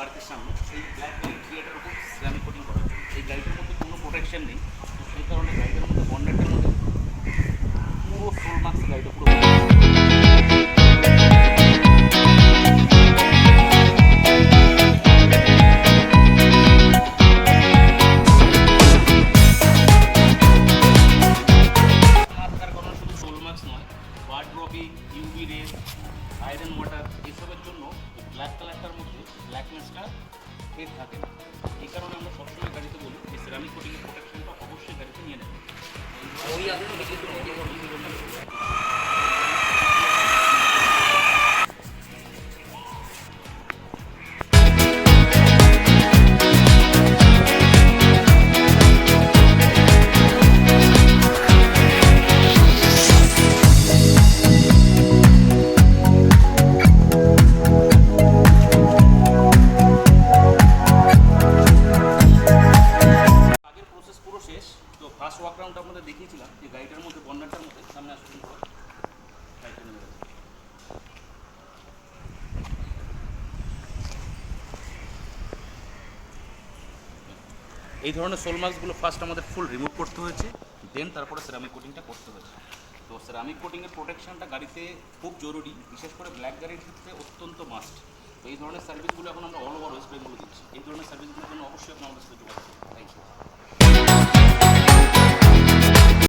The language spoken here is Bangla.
পার্কের সামনে সেই ব্ল্যাক ক্রিয়েটার উপর সিরামিক কোটিং করার জন্য। এই গাড়িটার মধ্যে কোনো প্রোটেকশন নেই, তো সেই কারণে গাড়িটার মধ্যে বন্ডারটার মধ্যে পুরো ফুল মার্কস গাড়িটা পুরো ইউভি রে, আয়রন ওয়াটার এসবের জন্য ব্ল্যাক কালারটার মধ্যে ব্ল্যাকনেসটা ফেড থাকে না। এই কারণে আমরা সবসময় গাড়িতে বলি যে সিরামিক কোটিংয়ের প্রোটেকশনটা অবশ্যই গাড়িতে নিয়ে নেবেন। তো ফার্স্ট ওয়াক রাউন্ড আপনাদের দেখিয়েছিলাম যে গাড়িটার মধ্যে বন্ডারটার মধ্যে সামনে আসুন এই ধরনের সোল মার্কসগুলো ফার্স্ট আমাদের ফুল রিমুভ করতে হয়েছে, দেন তারপরে সেরামিক কোটিংটা করতে হয়েছে। তো সেরামিক কোটিংয়ের প্রোটেকশনটা গাড়িতে খুব জরুরি, বিশেষ করে ব্ল্যাক গাড়ির ক্ষেত্রে অত্যন্ত মাস্ট। তো এই ধরনের সার্ভিসগুলো এখন আমরা অল ওভার ওয়েস্ট বেঙ্গলে দিচ্ছি। এই ধরনের সার্ভিসগুলোর জন্য অবশ্যই আপনার আমাদের সাথে যোগাযোগ করুন। Thank you.